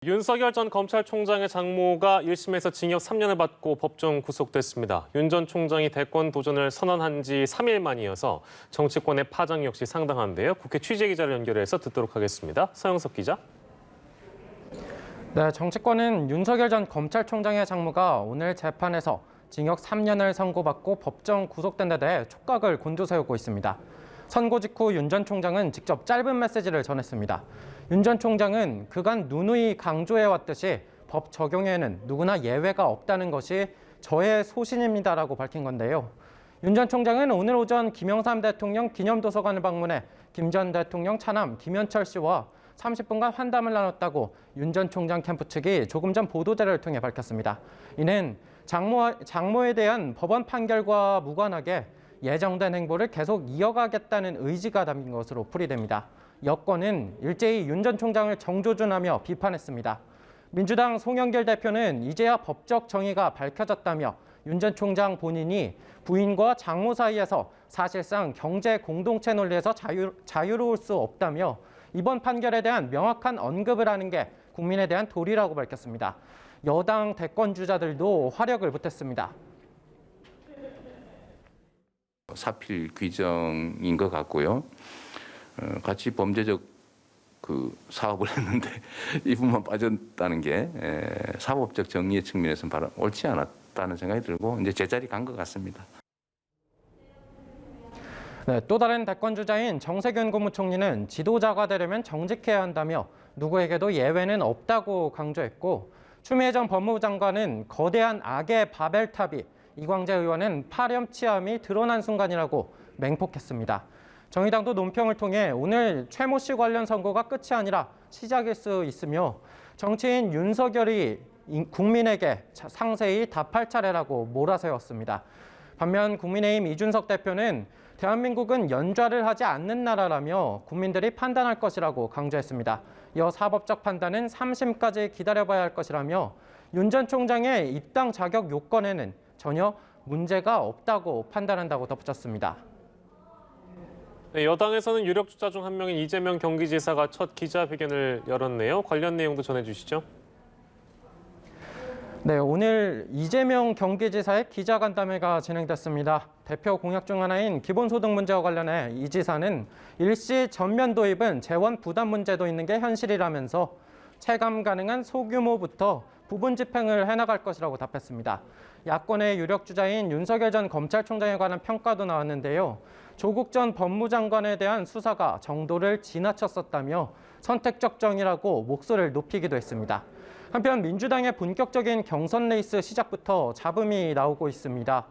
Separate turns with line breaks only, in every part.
윤석열 전 검찰총장의 장모가 1심에서 징역 3년을 받고 법정 구속됐습니다. 윤 전 총장이 대권 도전을 선언한 지 3일 만이어서 정치권의 파장 역시 상당한데요. 국회 취재기자를 연결해서 듣도록 하겠습니다. 서영석 기자.
네, 정치권은 윤석열 전 검찰총장의 장모가 오늘 재판에서 징역 3년을 선고받고 법정 구속된 데 대해 촉각을 곤두세우고 있습니다. 선고 직후 윤 전 총장은 직접 짧은 메시지를 전했습니다. 윤 전 총장은 그간 누누이 강조해왔듯이 법 적용에는 누구나 예외가 없다는 것이 저의 소신입니다라고 밝힌 건데요. 윤 전 총장은 오늘 오전 김영삼 대통령 기념도서관을 방문해 김 전 대통령 차남 김현철 씨와 30분간 환담을 나눴다고 윤 전 총장 캠프 측이 조금 전 보도자료를 통해 밝혔습니다. 이는 장모에 대한 법원 판결과 무관하게 예정된 행보를 계속 이어가겠다는 의지가 담긴 것으로 풀이됩니다. 여권은 일제히 윤 전 총장을 정조준하며 비판했습니다. 민주당 송영길 대표는 이제야 법적 정의가 밝혀졌다며 윤 전 총장 본인이 부인과 장모 사이에서 사실상 경제 공동체 논리에서 자유로울 수 없다며 이번 판결에 대한 명확한 언급을 하는 게 국민에 대한 도리라고 밝혔습니다. 여당 대권 주자들도 화력을 보탰습니다.
사필 규정인 것 같고요. 같이 범죄적 사업을 했는데 이분만 빠졌다는 게 사법적 정의의 측면에서는 바로 옳지 않았다는 생각이 들고 이제 제자리 간 것 같습니다.
네, 또 다른 대권 주자인 정세균 국무총리는 지도자가 되려면 정직해야 한다며 누구에게도 예외는 없다고 강조했고 추미애 전 법무부 장관은 거대한 악의 바벨탑이 이광재 의원은 파렴치함이 드러난 순간이라고 맹폭했습니다. 정의당도 논평을 통해 오늘 최모 씨 관련 선고가 끝이 아니라 시작일 수 있으며 정치인 윤석열이 국민에게 상세히 답할 차례라고 몰아세웠습니다. 반면 국민의힘 이준석 대표는 대한민국은 연좌를 하지 않는 나라라며 국민들이 판단할 것이라고 강조했습니다. 이어 사법적 판단은 3심까지 기다려봐야 할 것이라며 윤 전 총장의 입당 자격 요건에는 전혀 문제가 없다고 판단한다고 덧붙였습니다.
네, 여당에서는 유력 주자 중 한 명인 이재명 경기지사가 첫 기자회견을 열었네요. 관련 내용도 전해주시죠.
네, 오늘 이재명 경기지사의 기자간담회가 진행됐습니다. 대표 공약 중 하나인 기본소득 문제와 관련해 이 지사는 일시 전면 도입은 재원 부담 문제도 있는 게 현실이라면서 체감 가능한 소규모부터 부분 집행을 해나갈 것이라고 답했습니다. 야권의 유력 주자인 윤석열 전 검찰총장에 관한 평가도 나왔는데요. 조국 전 법무장관에 대한 수사가 정도를 지나쳤었다며 선택적 정의라고 목소리를 높이기도 했습니다. 한편 민주당의 본격적인 경선 레이스 시작부터 잡음이 나오고 있습니다.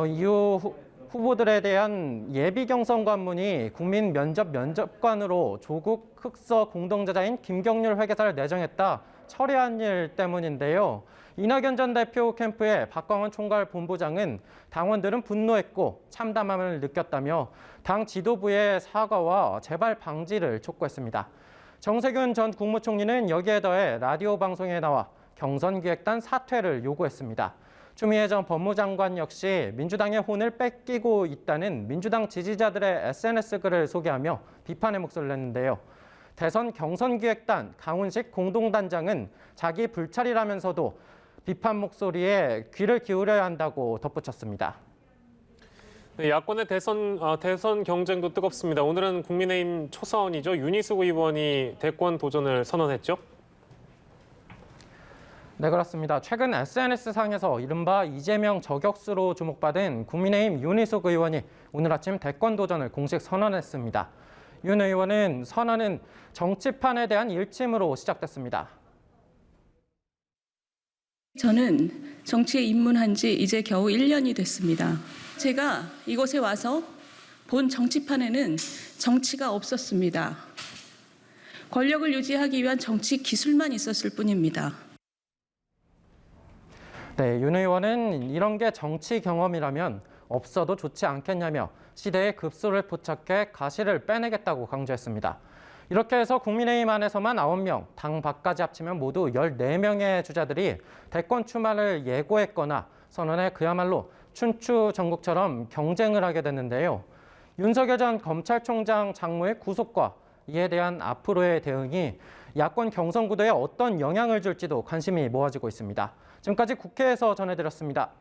이후 후보들에 대한 예비 경선 관문이 국민 면접관으로 조국 흑서 공동저자인 김경률 회계사를 내정했다 철회한 일 때문인데요. 이낙연 전 대표 캠프의 박광원 총괄 본부장은 당원들은 분노했고 참담함을 느꼈다며 당 지도부의 사과와 재발 방지를 촉구했습니다. 정세균 전 국무총리는 여기에 더해 라디오 방송에 나와 경선기획단 사퇴를 요구했습니다. 추미애 전 법무장관 역시 민주당의 혼을 뺏기고 있다는 민주당 지지자들의 SNS 글을 소개하며 비판의 목소리를 냈는데요. 대선 경선기획단 강훈식 공동단장은 자기 불찰이라면서도 비판 목소리에 귀를 기울여야 한다고 덧붙였습니다.
네, 야권의 대선 경쟁도 뜨겁습니다. 오늘은 국민의힘 초선이죠. 윤희숙 의원이 대권 도전을 선언했죠.
네, 그렇습니다. 최근 SNS상에서 이른바 이재명 저격수로 주목받은 국민의힘 윤희숙 의원이 오늘 아침 대권 도전을 공식 선언했습니다. 윤 의원은 선언은 정치판에 대한 일침으로 시작됐습니다.
저는 정치에 입문한 지 이제 겨우 1년이 됐습니다. 제가 이곳에 와서 본 정치판에는 정치가 없었습니다. 권력을 유지하기 위한 정치 기술만 있었을 뿐입니다.
네, 윤 의원은 이런 게 정치 경험이라면 없어도 좋지 않겠냐며 시대의 급소를 포착해 가시를 빼내겠다고 강조했습니다. 이렇게 해서 국민의힘 안에서만 9명, 당 밖까지 합치면 모두 14명의 주자들이 대권 출마를 예고했거나 선언에 그야말로 춘추 전국처럼 경쟁을 하게 됐는데요. 윤석열 전 검찰총장 장모의 구속과 이에 대한 앞으로의 대응이 야권 경선 구도에 어떤 영향을 줄지도 관심이 모아지고 있습니다. 지금까지 국회에서 전해드렸습니다.